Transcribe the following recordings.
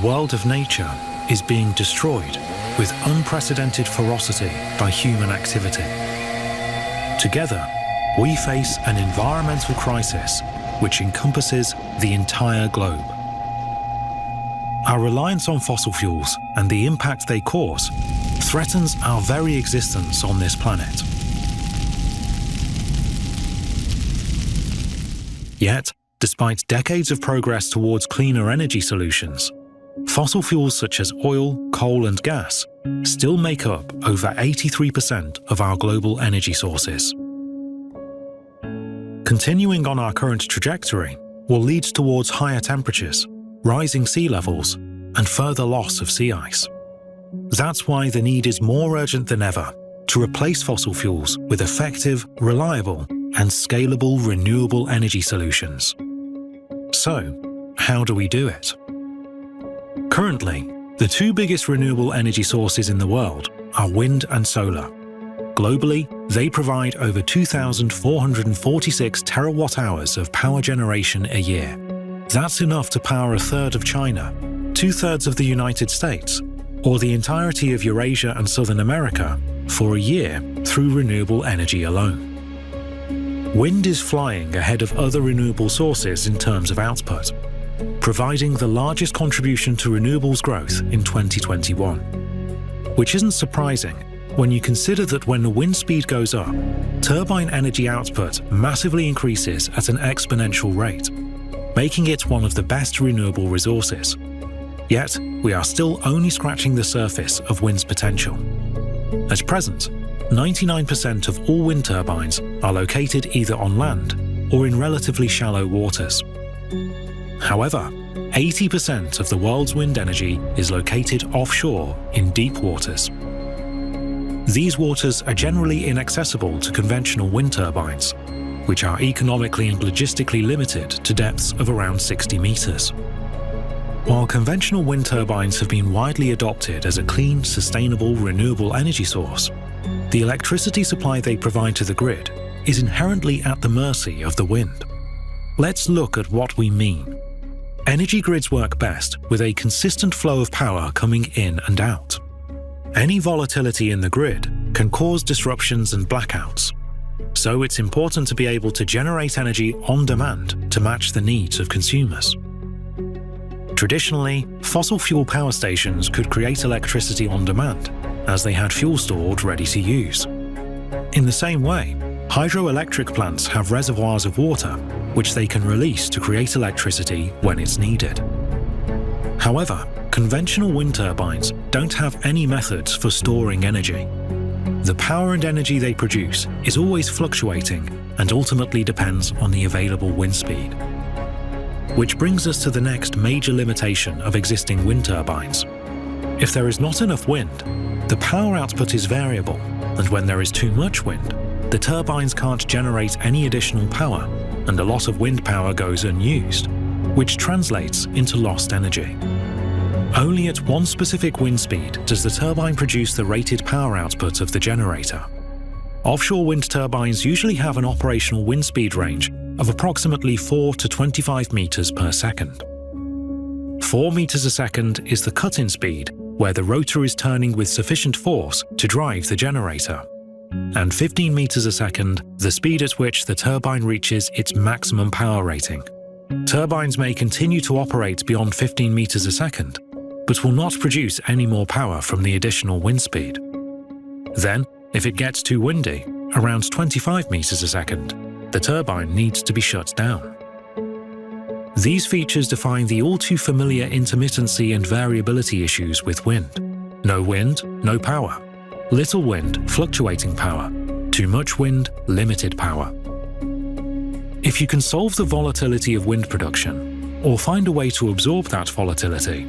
world of nature is being destroyed with unprecedented ferocity by human activity. Together, we face an environmental crisis which encompasses the entire globe. Our reliance on fossil fuels and the impact they cause threatens our very existence on this planet. Yet, despite decades of progress towards cleaner energy solutions, fossil fuels such as oil, coal and gas still make up over 83% of our global energy sources. Continuing on our current trajectory will lead towards higher temperatures, rising sea levels, and further loss of sea ice. That's why the need is more urgent than ever to replace fossil fuels with effective, reliable, and scalable renewable energy solutions. So, how do we do it? Currently, the two biggest renewable energy sources in the world are wind and solar. Globally, they provide over 2,446 terawatt-hours of power generation a year. That's enough to power a third of China, 2/3 of the United States, or the entirety of Eurasia and Southern America for a year through renewable energy alone. Wind is flying ahead of other renewable sources in terms of output, providing the largest contribution to renewables growth in 2021. Which isn't surprising when you consider that when the wind speed goes up, turbine energy output massively increases at an exponential rate, making it one of the best renewable resources. Yet, we are still only scratching the surface of wind's potential. At present, 99% of all wind turbines are located either on land or in relatively shallow waters. However, 80% of the world's wind energy is located offshore in deep waters. These waters are generally inaccessible to conventional wind turbines, which are economically and logistically limited to depths of around 60 meters. While conventional wind turbines have been widely adopted as a clean, sustainable, renewable energy source, the electricity supply they provide to the grid is inherently at the mercy of the wind. Let's look at what we mean. Energy grids work best with a consistent flow of power coming in and out. Any volatility in the grid can cause disruptions and blackouts, so it's important to be able to generate energy on demand to match the needs of consumers. Traditionally, fossil fuel power stations could create electricity on demand, as they had fuel stored ready to use. In the same way, hydroelectric plants have reservoirs of water, which they can release to create electricity when it's needed. However, conventional wind turbines don't have any methods for storing energy. The power and energy they produce is always fluctuating and ultimately depends on the available wind speed. Which brings us to the next major limitation of existing wind turbines. If there is not enough wind, the power output is variable, and when there is too much wind, the turbines can't generate any additional power, and a lot of wind power goes unused, which translates into lost energy. Only at one specific wind speed does the turbine produce the rated power output of the generator. Offshore wind turbines usually have an operational wind speed range of approximately 4 to 25 meters per second. 4 meters a second is the cut-in speed, where the rotor is turning with sufficient force to drive the generator. And 15 meters a second, the speed at which the turbine reaches its maximum power rating. Turbines may continue to operate beyond 15 meters a second, but will not produce any more power from the additional wind speed. Then, if it gets too windy, around 25 meters a second, the turbine needs to be shut down. These features define the all-too-familiar intermittency and variability issues with wind. No wind, no power. Little wind, fluctuating power. Too much wind, limited power. If you can solve the volatility of wind production, or find a way to absorb that volatility,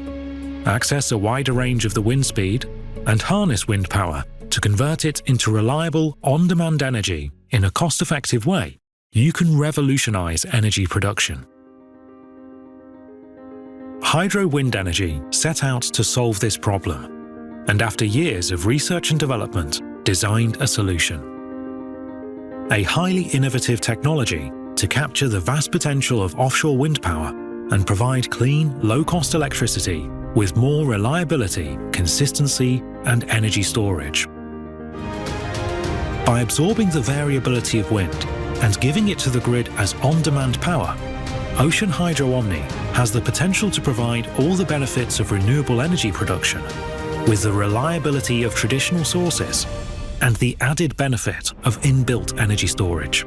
access a wider range of the wind speed, and harness wind power to convert it into reliable, on-demand energy in a cost-effective way, you can revolutionize energy production. Hydro wind energy set out to solve this problem, and after years of research and development, designed a solution. A highly innovative technology to capture the vast potential of offshore wind power and provide clean, low-cost electricity with more reliability, consistency, and energy storage. By absorbing the variability of wind and giving it to the grid as on-demand power, Ocean Hydro Omni has the potential to provide all the benefits of renewable energy production with the reliability of traditional sources and the added benefit of inbuilt energy storage.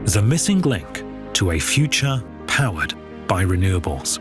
The missing link to a future powered by renewables.